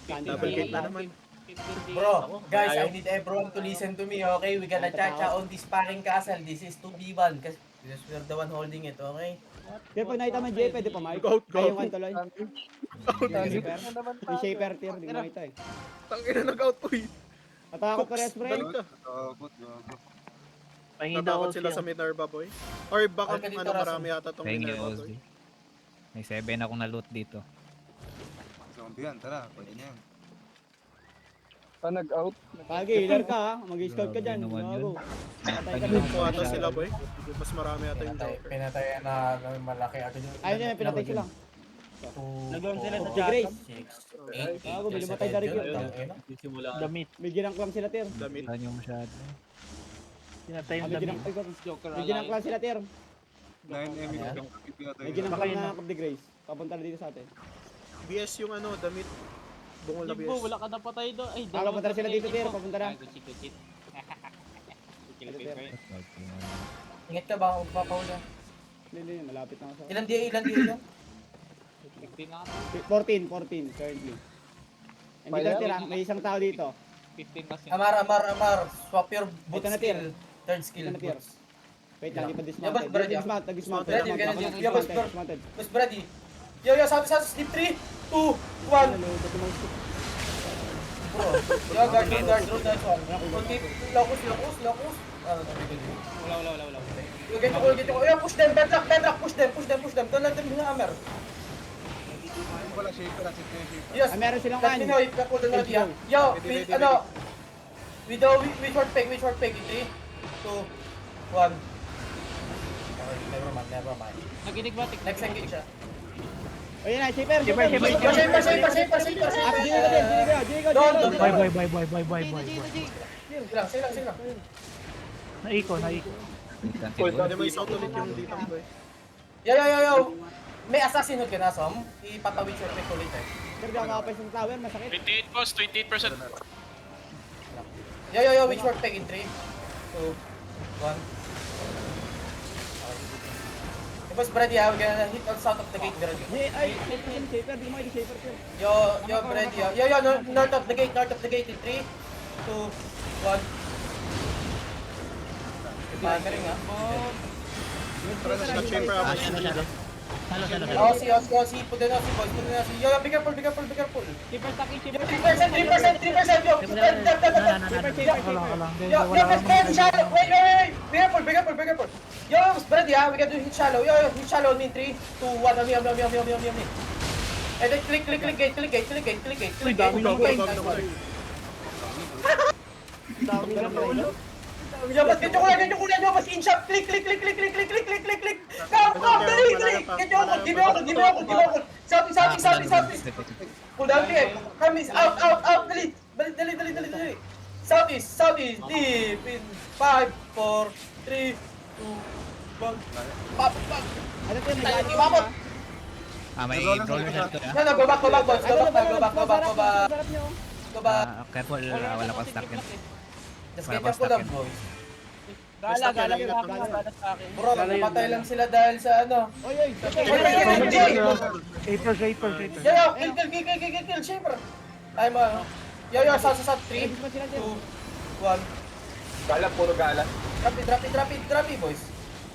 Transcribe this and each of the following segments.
Double gate na naman. Bro, guys, I need everyone to listen to me, okay? We gonna cha-cha on this sparring castle. This is 2v1 kasi we're the one holding it, okay? Pero pag nakita mo Jay, pwede pa Mike. Go, go. Ay, yung tuloy. Out. Yung shaper. Yung shaper tier, di makita eh. Tangina nag-out, uy. Natakot pa res, pre. Balik ka. Pahingin Natakot daw sila sa Minerva, boy. Or baka Halika dito, ano, Rason. marami yata tong Pahingin Minerva, OZ. boy. May 7 akong na-loot dito. Zombie yan, tara, pwede na yan. Nag-out. Kage, healer ka ha. Mag-scout ka dyan. Grabe naman Gago. yun. Patay ka Pag- dun. Kung ata sila, boy. Mas marami yata yung Joker. Pinatay na malaki agad yung... Ayun yun, pinatay sila. Nag-on sila sa Si Grace. 8, Gago, may lumatay na rin yun. Damit. May ginangklang sila, tier. Damit. Saan yung masyado? Pinatay yung May damit. ginangklang sila, tier. 9 enemy Ayan. lang. May ginangklang na Cup de Grace. Papunta na dito sa atin. BS yung ano, damit. Bungol na BS. Wala ka na patay doon. Ay, Papunta na sila dito, tier. Papunta na. Ingat ka ba kung papahula? Hindi, malapit na ako sa... Ilan di ilan? 14 currently. And dito tira, may isang tao dito. Amar. Swap your boot Ito na, skill. Third skill. Ito na, tier. Boots. Wait lang, di pa Yeah, but dismounted. Brady, Dismount. Brady, we're gonna do- yeah, but Brady. Dismounted. Boss Brady. Yo, sa sleep 3, 2, 1. Bro, yo, guard, one. Okay, locus. Ano, Wala. You get to go. Yo, push them, bedrock, push them. Don't let them hammer. Wala shaper, that's it yung shaper. Yes. Ah, meron silang Let me know if you pull the node, yeah. Yo, Wait. we short peg. 3, 2, 1. Okay, never mind. Naginig ba? Next engage siya. Ayun na, shaper. Shaper. Ah, Jigo. Don't. Boy. Sige lang. Naiko. Hindi may south ulit yung dito, boy. Yo. May assassin hood ka na, Som. Ipatawid short peg ulit eh. Sir, di ako makapay sa tower, masakit. 28 boss, 28%. Yo, we short peg in 3, 2, 1. Boss Brady, we're gonna hit on south of the gate, Brady. Ay, shaper, di mo ito shaper, sir. Yo, Brady, yo, north of the gate in 3, 2, 1. Hammering ha. Nag-chamber ako. Aussie, put the Aussie boys. Yo, be careful. Keeper taki, 3%, yo. Yo, hit shallow. Wait. Be careful. Yo, Brady, we can do hit shallow. Yo, hit shallow on me in 3, 2, 1. On me. And then click gate. Uy, dami na ako. Yo, mas ganyan ko lang. Yo, mas in shot. Click. Come, dali. Give me ako. Southeast. Pull down here. Come is out. Dali. Southeast. Deep in 5, 4, 3, 2, 1. Pop. Ano tier, may Tayo, gago ibabot. May brawler na ito. No, go back, boys. Go back. Sarap nyo. Go back. Careful, wala pa stack yun. Just get your pull down, boys. Gala Basta sa akin. Bro, napatay lang sila dahil sa ano. Oy, Yo, kill, Shaper. Ay mo. Yo, sa 3, 2, 1. Gala, puro gala. Drop it, boys.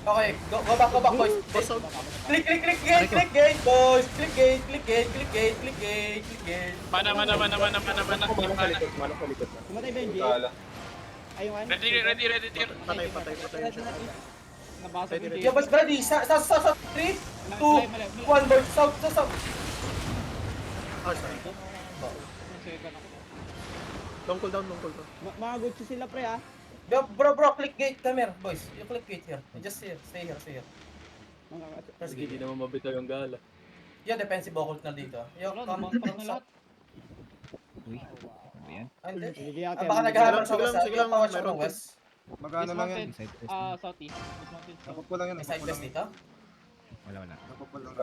Okay, go back, boys. Click gate, boys. Click gate. Mana. Manong palikot na. Kumatay Benji. Gala. Ayun ano? Ready, tier. Patay. Nabasa ko yung Yo, boys, Brady, sa 3, 2, 1, boys. South. Ah, sorry. Long cooldown. Mga good sila pre ah. Yo, bro, click gate, come here, boys. You click gate here. Just here, stay here. First Hindi gate. naman mabitaw yung gala. Yo, defensive occult na dito. Yo, come on. Uy, ano yan? Sige ako. Baka naghahabang sa west. Sige lang, Tawas meron from west. Magkano lang yan? Side quest. Southeast. Nakapul lang yan. May side quest dito. Wala. Nakapul lang.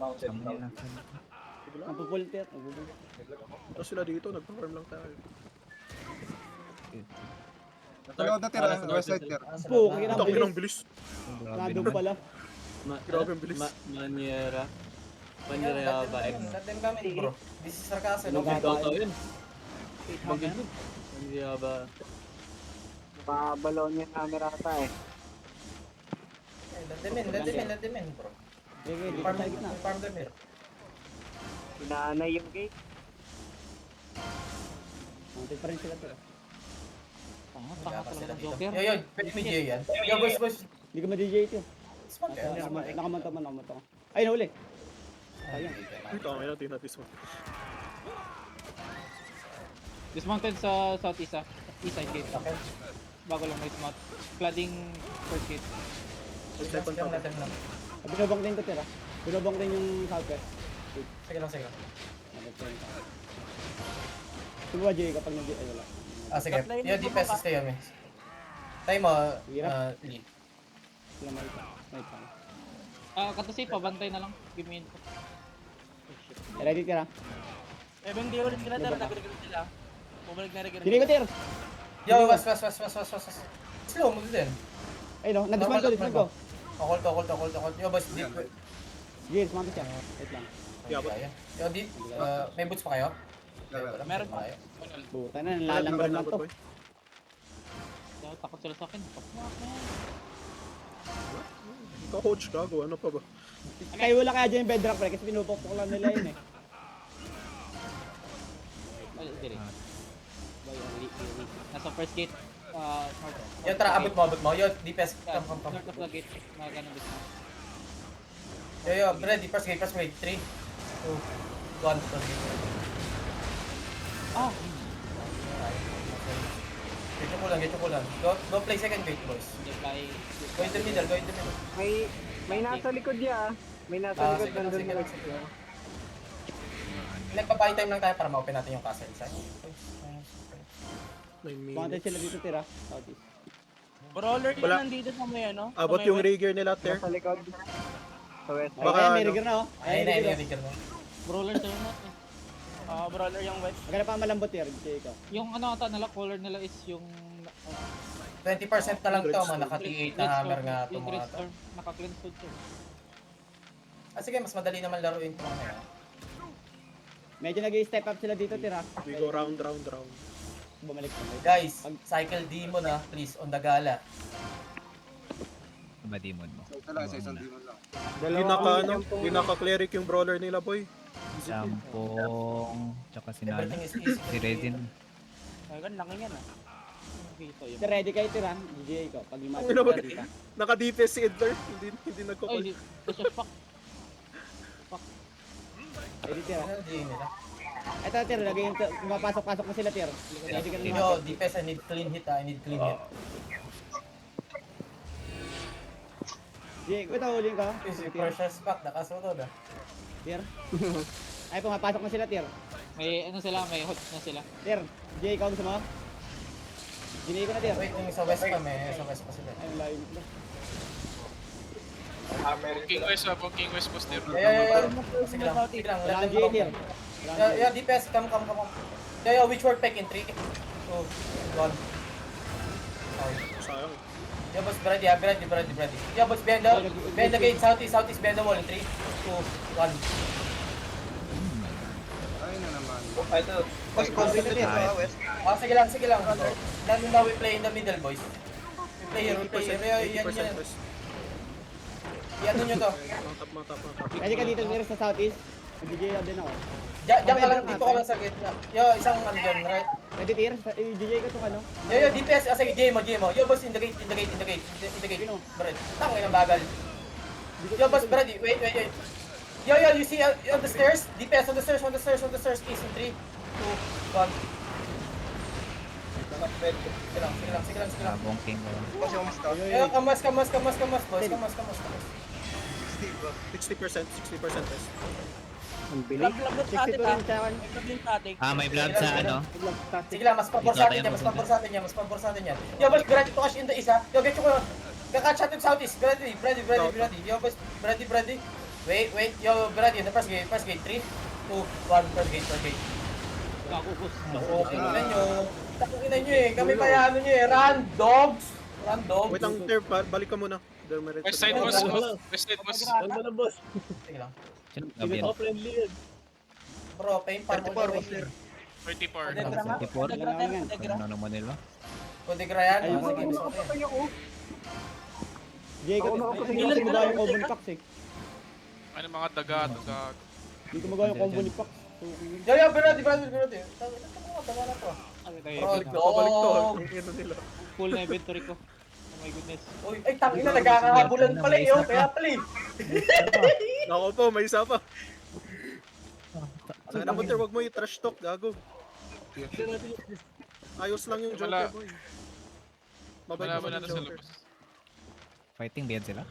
Mountain. Saan lang? Ang pupul tier. Tapos sila dito, nag-perform lang tayo. Nagkalood na tira, west side tira. Po, kaya Ito, ang bilis. Nadong pala. Grabe ang bilis. Maniera. Mandirayaba. Let them come in, bro. This is sarcasm. Ano Okay, ba? Ikaw yun. Maganda. Mandirayaba. Babalaw niya camera ata eh. let them in, bro. Sige, dito Farm, sa gitna. farm them here. Inaanay yung gate. Mounted pa rin sila to. Kaya pa sila dito. Yo, pwede mo Jay yan. Yo, boys. Hindi ko ma-DJ ito. Smart kayo. Nakamanta man, nakamanta ko. Ay, nahuli. Ayun. Ito, okay natin natin this one. Dismounted sa southeast east side gate. Okay. Bago lang may smart. Flooding first gate. Second Lang top. natin lang. Binobang din ko tira. Binobang din yung southwest. Sige lang. Subuha Jay kapag nag ay wala. Sige. Yo, defense stay on me. Tayo mo, Lee. Sila may isa. May isa. Katasi pa, bantay na lang. Give me info. Ready tira. Hindi ulit sila dala, nag-regroup sila. Bumalik na regroup. Hindi ko tira. Yo, was. Slow mo din. Ay no, na-dismount ko. Hold. Yo, boys, deep. Sige, dismount siya. Wait lang. Yabot. Yo, deep. May boots pa kayo? Meron pa. kayo. Buta na, nalalanggan lang to. Takot sila sa akin. Ikaw coach gago, ano pa ba? Kaya wala kaya dyan yung bedrock pre, kasi pinupukpok lang nila yun eh. Nasa first gate. North. Yo, tara, abot mo. Yo, defense. Come. North of the gate. Mga ganun dismount. Yo, ready, first gate. 3, 2, 1, first gate. Get yung kulang. Go play second gate, boys. Reply. Go in the middle. May nasa likod niya. May nasa likod nandun. Sige lang. Nagpa-buy time lang tayo para ma-open natin yung castle side. 9 Bumatay minutes. sila dito tira, southeast. Brawler Wala. na nandito sa may ano. Abot yung rigger nila, Ter. Sa likod. Sa west. Baka Baka may ano? rigger na oh. Ayun na, Rigger. rigger mo. Brawler sa yun natin. Brawler yung west. Maganda pa malambot tira, Jay ikaw. Yung ano ata nila, color nila is yung 20% na lang to, naka-T8 na hammer nga ito yung mga red to. storm. Naka-cleanse food to. Sige, mas madali naman laruin ito mga yan. Medyo nag-i-step up sila dito tira. We go round. Bumalik pa. Guys, cycle demon na, please, on the gala. Ba demon mo? Sa isang demon lang. Di naka-cleric yung brawler nila, boy. Sampong, tsaka si Nala. Everything is easy. Si Resin. Ay, gan laki yan ah. Nakikita yun. Tira, ready kayo tira, Jay ikaw. Pag Ano lumapit ba? ka dito. Naka-defense si Idler. Hindi Ay, nagko-call. hindi. Ito fuck. Ready tira. Ano yung nila? Ito tira, lagay yung mapasok-pasok na sila tira. Ready ka na Yo, lumapit. defense, I need clean hit. Jay, ito huling ka. Si Precious Pack, nakasunod ah. Tira. Ay, pumapasok na sila tira. May ano sila, may hot na sila. Tira, Jay ikaw gusto mo? Ginay ko na tira. Wait, yung sa west pa, sa west pa sila. Ay, ang layo nito. Hammer King West po, King West poster. Yeah. Sige lang, let Wala them Jay come. tira. Yeah, DPS, come. Yo, which word pick in 3, 2, 1. Sayang. Yo, boss, ready. Yo, boss, behind the gate, southeast, behind the wall in 3, 2, 1. Ay na naman. Ito. Sige lang. Now we play in the middle, boys. We play here. Yan. 80% rest. Yan nyo to. Mga tap. Ready ka dito tira sa southeast. Mag-Jay din ako. Diyan ka lang, dito ka lang sa gitna. Yo, isang ano dyan, right? Ready tira, DJ ko itong ano. Yo, DPS, sige, J mo. Yo, boss, in the gate. Brad, tangin ang bagal. Yo, boss, Brad, wait. Yo, you see on the stairs? DPS on the stairs, case in 3, 2, 1. Sige lang. Sabong King. Yo, kamas, boys, kamas. 60% rest. Lag sa 62 atin rin sa akin. sa atin. May blood sa ano? Sige lang, mas pabor sa atin yan. Yo, boys, Brad, ito cash in the isa. Yo, get ko. Kakatch natin southeast. Ready. Yo, boys, ready. Wait. Yo, Brad, in the first gate. 3, 2, 1, first gate. Gagugos. Okay na nyo. Takina nyo eh. Kami pa yan Run, dogs. Wait lang, Ter, balik ka muna. West side boss. West side boss. Sige lang. Sino Gabriel? Oh, friendly yun. Bro, pain farm all the 34 way. was there. 34. Tegra nga. 34? Tegra, Ter. Tegra. Ano naman nila? Kudigra yan. Ayun, Sige, ayun. sige. Jacob, hindi ko magawa yung combo ni Pax eh. Ano mga daga. Hindi ko magawa yung combo ni Pax. So, Yo, Berardi. Tama na to. Bro, Nakabalik to. dog. Ang ino nila. Full na inventory ko. Oh my goodness. Uy, ay, tangin na, nagkakahabulan pala eh, oh. Kaya pala eh. Ako po, may isa pa. Sana mo, wag mo i-trash talk, gago. Ayos lang yung Wala. Joker, boy. Mabait Malaman naman natin yung sa Joker. labas. Fighting ba yan sila?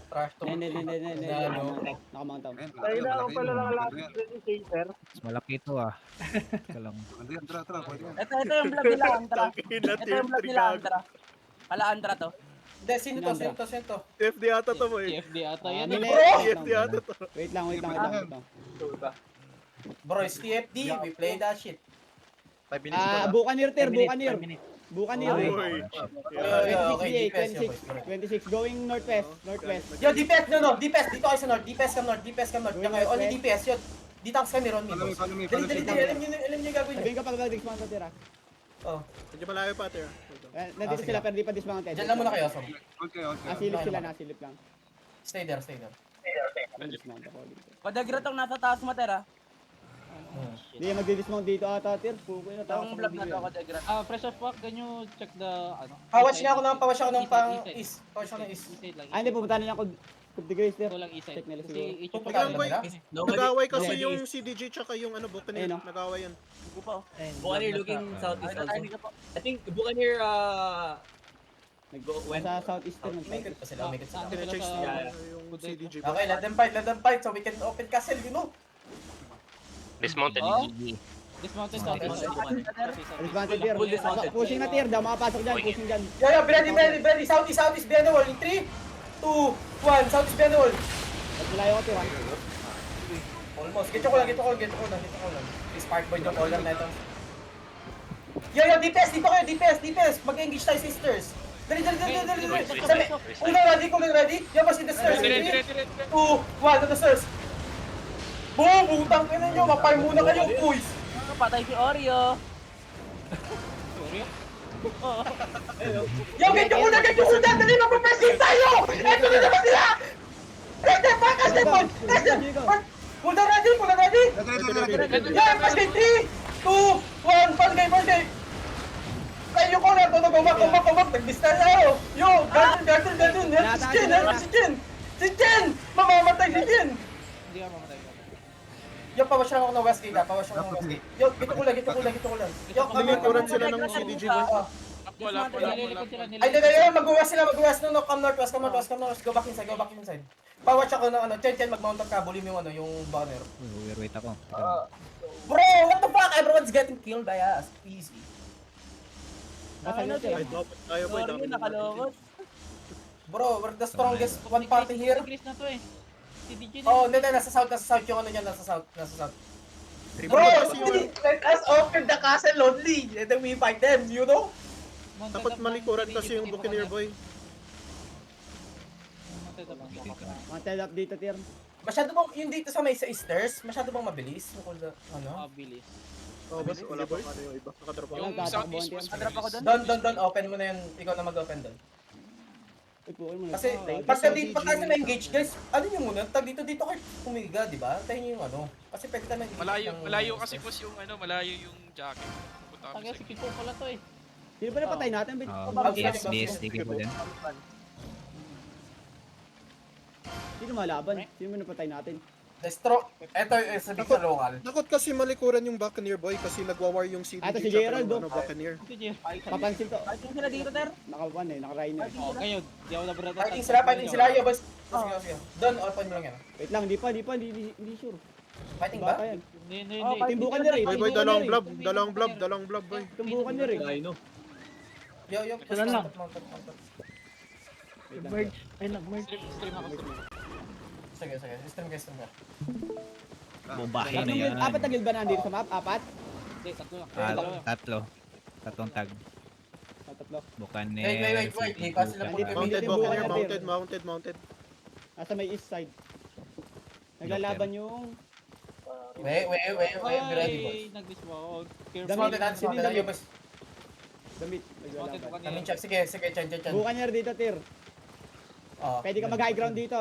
Trash to. hindi. Ano? Nakamount ako. Ayun, Tayo na ako pala lang malaki last yan. yung Shaper. Mas malaki ito ah. Ika lang. Hindi yan, tara, pwede yan. Ito yung vlog nila, Andra. Tangina, Ito tier yung vlog 3 nila, gago. Andra. Kala Andra to. Hindi, sino to? TFD ata to, boy. TFD ata yan. Mine, TFD ata to. wait lang. Bro, it's TFD. We play that shit. Buccaneer, Ter, Buccaneer. Buccaneer. Boy. Okay, 26, 26, going northwest. Yo, DPS, no. DPS, dito kayo sa north. DPS ka north. Diyan kayo. Only DPS, yun. Dito ako sa Miron, Follow boss. me. Dali. Alam niyo yung gagawin niyo. Sabihin ka pag mag-dismount na tira. Oh. Medyo malayo pa, Ter. Nandito sige. sila pero di pa dismounted. Diyan lang muna kayo, sorry. Okay. Nasilip sila, nasilip lang. Stay there. Dismount ako dito. Padagra tong nasa taas mo, Ter, ah. Hindi mag-dismount dito ata, Ter. Puko na tao. Yung vlog na to, Padagra. Fresh off pack, can you check the, ano? Pawash ako ng pang East east. Pawash ako ng east. side lang. Hindi, pupunta na niya ako. Coup de grace, Ter. Ito lang east side. Check nila Kasi siguro. i-check Pupunta Biglang, boy. nila. Nag-away kasi Nobody yung CDG tsaka yung ano, Buccaneer. Ayun, no? Nag-away yan. Buccaneer looking southeast also. I think Buccaneer Sa southeastern ng Umikot pa sila, umikot sila. Tine-chase sa- nila Yeah. yung CDG. Okay, let them fight so we can open castle, you know. Dismounted. Dismounted Dismounted. Advantage, Ter. Full dismounted. Pushing na, Ter. Daw makapasok dyan. Pushing dyan. Yo, ready. Southeast behind the wall. In 3, 2, 1. Southeast behind the wall. At malayo ko, Ter. Almost. Get ko lang. Please, Park Boy yung caller na ito. Yo, DPS. Dito kayo, DPS. Mag-engage tayo, sisters. Dali. Kulang ready. Yo, mas in the stairs. 3, 2, 1. On the stairs. Boom! Butang ka na nyo. Mapay muna kayo, boys. Patay si Oreo. Yo, get yung una. Dali, mapapasin tayo. Eto na naman sila. Ready, back as them, boy. Pull down ready. Yan, pas kay 3, 2, 1. Pas kay. Kayo ko na. Tunog. Nag-miss na tayo. Yo, ganun. Si Jen. Mamamatay si Jen. Hindi ka mamatay. Yo, pawash lang ako ng West Gate. Yo, gito ko lang. Yo, Lumikuran sila ng CDG, boy. Wala. Nililikod sila Ay, mag-uwas sila. No, come northwest. Go back inside. Pawash ako ng ano, Chen, mag-mount up ka. Bulim yung ano, yung banner. Wait ako. Bro, what the fuck? Everyone's getting killed by us. Easy. Masaya, Ter. Kahit mapot tayo, boy. Oreo, Dami nakalokot. Bro, we're the strongest one party here. Chris na to eh. Si DJ na. Oh, hindi, nasa south yung ano niya, nasa south. Triple Bro, kasi yun. let us open the castle only, and then we fight them, you know? Mounted Dapat up malikuran ng kasi yung DDG Buccaneer, boy. Mounted up ng Mounted up dito, Ter. Masyado bang, yung dito sa may sa stairs, masyado bang mabilis? Ano? Mabilis. Oh, boss, wala pa ano yung iba. Nakadrop ako. Yung southeast was Drop ako doon. Don, open mo na yun. Ikaw na mag-open doon. Uy, puko mo na. Kasi, pagka na-engage, guys, ano nyo muna, dito kayo pumiga, di ba? Tayo nyo yung ano. Kasi pwede ka na-engage Malayo kasi boss yung ano, malayo yung jacket. Pupunta kami Tagay sa si Kiko pala to eh. Sino ba napatay natin? DSD ko din. Sino malaban? Sino ba napatay natin? Destro, eto yung sabi sa local. Takot kasi malikuran yung Buccaneer, boy, kasi nagwa-war yung CDG Ah, ito si tsaka Gerald, yung oh. Buccaneer. Si Jer. Papansin to. Fighting sila dito, Ter. Nakapan eh, naka-rhino. Oh, ngayon. Di ako nabrata. Fighting sila, yo, boss. Sige. Don, open mo lang yan. Wait lang, hindi sure. Fighting ba? Bata yan. Hindi. Timbukan niya rin. Boy, boy, dalawang blob, boy. Timbukan niya rin. Yo, Ito na lang. mount. Merge. Ay, nag-merge. Stream ako. Sige. Stream ka. Bombahin na yan. Apat na guild ba nandito sa map? Apat? Hindi, tatlo lang. Tatlo. Tatlong tag. Tatlo. Buccaneer. Wait. Hindi pa sila Nandito Mounted yung Buccaneer, Buccaneer. mounted. Nasa may east side. Naglalaban yung... Wait, be ready, boys. Ay, nag-dismount. Dami. Dismounted na, dismounted na. Yo, boys. Damit. Dismounted mo Naglalaban. kanina. Namin check, sige, chan. Bukanyer dito, Tir. Oh. Pwede ka mag-high ground dito.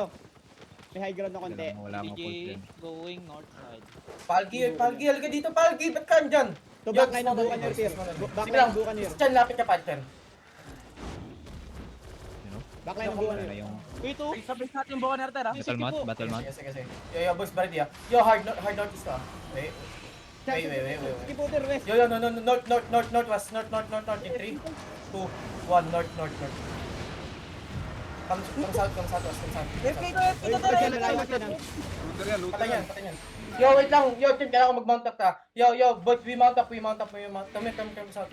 May high ground na konti. Wala mo DJ full plan. going north side. Palgi, halika dito, Palgi, ba't ka andyan? To Yo, backline ng dismounted, Bukanyer, boys, Tir. dismounted. Sige Backline lang, ng Bukanyer. Chan, lapit ka, partner. Backline ng Wala Bukanyer. na yung Wait, oh! Sabay sa ating buka nerter, ha? battle mount, battle mount. Sige. Yo, boys, ready ah. Yo, hard northeast ah. Wait. Skip po, Tir, west. Yo, no, northwest, north, in 3, 2, 1, north. Come south. Uy, Tir, malayo ka na. Looter yan, looter Patay yan. yan. Yo, wait lang. Yo, Tim, kailangan ko mag-mount up ka. Yo, but we mount up. Come south.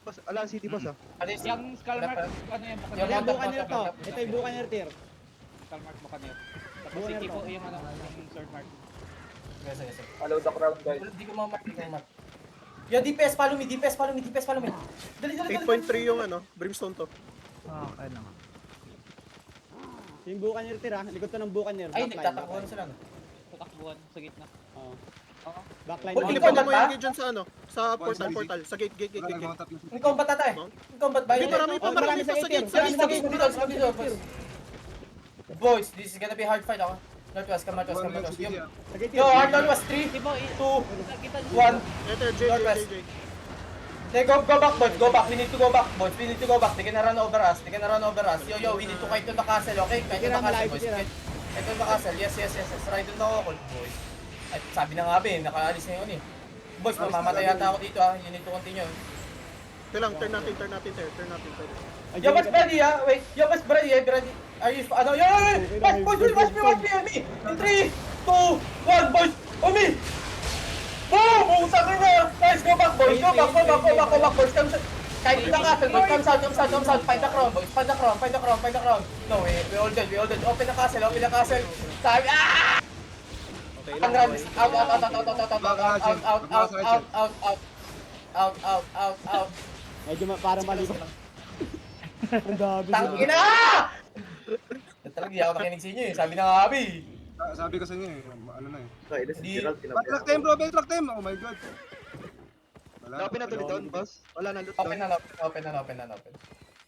Boss, ala, city boss ah. Alis. Yung skull mark, ano yan? Yo, Yan, mount up. Bukanyer to. Ito yung Bukanyer, Tir. Skull mark mo kanina. Tapos Bukanyer iki to. po yung ano, yung sword mark. Sige. Follow the crowd, guys. Hindi ko ma-mark. Yo, DPS, follow me. Dali. 8.3 yung ano, brimstone to. Okay lang. Yung Bukanyer, Tir, ha. Likod to ng Bukanyer. Ay, Backline, nagtatakbuhan backline. sila. No? Tatakbuhan sa gitna. Oo. Backline. Huwag ng Hindi Ilipan combat mo ba? yung dyan sa ano, sa portal. Sa gate. Wala, nagmount up yung city. Yung combat ata eh. Yung combat ba? Hindi, marami pa sa gate. Dito, boys. Boys, this is gonna be hard fight ako. Northwest, come northwest. City ah. Sige, Tir. Yo, hard northwest. 3, Tipo, 2, nakita 1. Enter, Northwest. JJ. Hey, go back, boys. Go back. We need to go back, boys. They can run over us. Yo, we need to fight to the castle, okay? Fight to the castle, boys. Fight to the castle. Yes. Right doon ako, boys. Ay, sabi na nga ba eh, nakaalis na yun eh. Boys, mamamatay yata ako dito ah. You need to continue. Ito lang, turn natin. Yo, mas ready ah. Wait, yo, mas ready. Are you, ano, yo, watch me. In 3, 2, 1, boys. On me. Boom! Usang ka na! Guys, go back, boys! Go back, boys! Kahit ilang castle, boys, come south! Find the crown, boys! Find the crown! No, we all dead! Open the castle! Time! Ah! Okay Ang lang, run! Out! Medyo parang mali pa. Ang dami. Tangina! Talaga, di ako nakinig sa inyo eh. Sabi na nga, Abi. Sabi ko sa inyo eh, ano na eh. Di... Backtrack time bro, backtrack time! Oh my god. Wala. Open na tuloy doon, boss. Wala na loot Open na.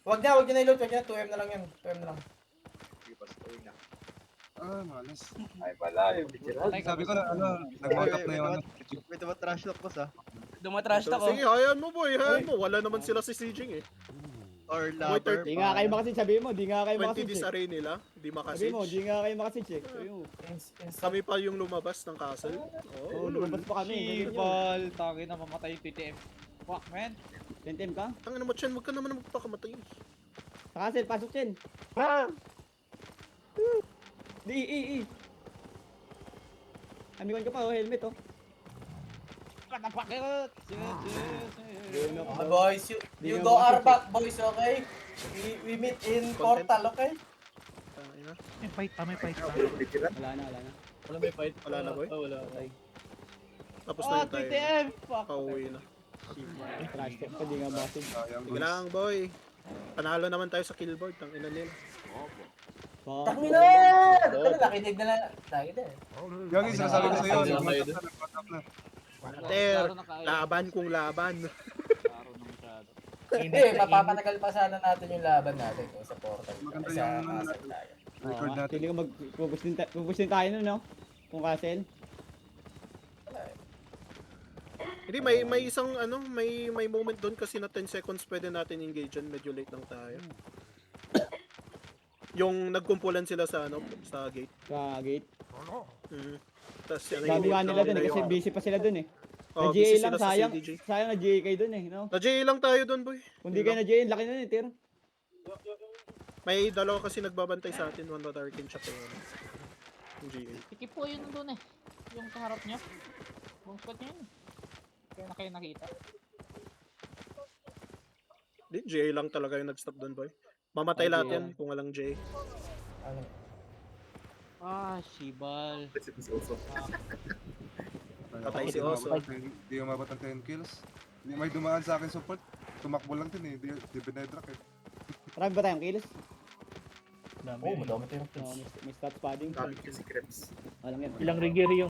Wag niya na i-load. 2M na lang yan. 2M na lang. Ah, malas. Ay, pala. Sabi ko na, ano, nag-mount up na yung ano. May tumatrash lock, boss ah. Dumatrash ako. Sige, hayaan mo boy, hayaan mo. Wala naman sila si Sijing eh. Or lover. Di nga kayo makasage, sabihin mo. Di nga kayo 20 makasage. disarray nila, di Sabihin mo, di makasage. nga kayo makasage eh. Sabihin mo. Kami pa yung lumabas ng castle. Oo, lumabas pa kami. ganyan yun. Shibal, tangin na mamatay yung TTM. Fuck, man. Tentem ka? Tangin naman Chen, wag ka naman magpakamatay. Sa castle, pasok Chen. Di. Amigon ka pa, helmet oh. Patapakot! Boys, you go our back, boys, okay? We meet in portal, okay? May fight pa. Wala na. Wala na boy. Wala. Tapos na yun tayo. TTM! Fuck! Pauwi na. Trash talk pa, di nga makasage. Sayang Sige boys. lang boy. Panalo naman tayo sa killboard, tang ina nila. Tangin na! Nakinig na lang. Tangin na. Gagi, sinasabi ko sa'yo, Wala nag-mount kayo up na, nag-mount up na. Ter, laban kung laban. Klaro na masyado. Hindi, mapapatagal pa sana natin yung laban natin kung sa portal. Maganda Sa yung castle tayo. record natin. Hindi ko mag-pupush din tayo nun, no? Kung castle. Hindi, may isang ano, may moment doon kasi na 10 seconds pwede natin engage yan, medyo late lang tayo. Yung nagkumpulan sila sa ano, sa gate. Sa gate. Tapos yan, Sabi nga nila dun eh, kasi busy pa sila dun eh. Na GA busy lang, sila sa sayang. CDG. Sayang na GA kayo dun eh, no? Na GA lang tayo doon boy. Kung di kayo na GA, laki na eh, Tir. May dalawa kasi nagbabantay sa atin, one na Darkin siya pero yung GA. Sikip po yun nandun eh. Yung kaharap niya. Buong squad niya yun. Kaya na kayo nakita. Di, GA lang talaga yung nag-stop doon boy. Mamatay lahat yan kung walang GA. Ah, Shibal. Patay si Oso. Hindi umabot ng 10 kills. Hindi may dumaan sa akin support. Tumakbo lang din eh, di binedrock eh. Marami ba tayong kills? Oh, madami tayong No, kills. may stats padding. Dami kasi Krebs. Alam yan. Ilang rigiri yung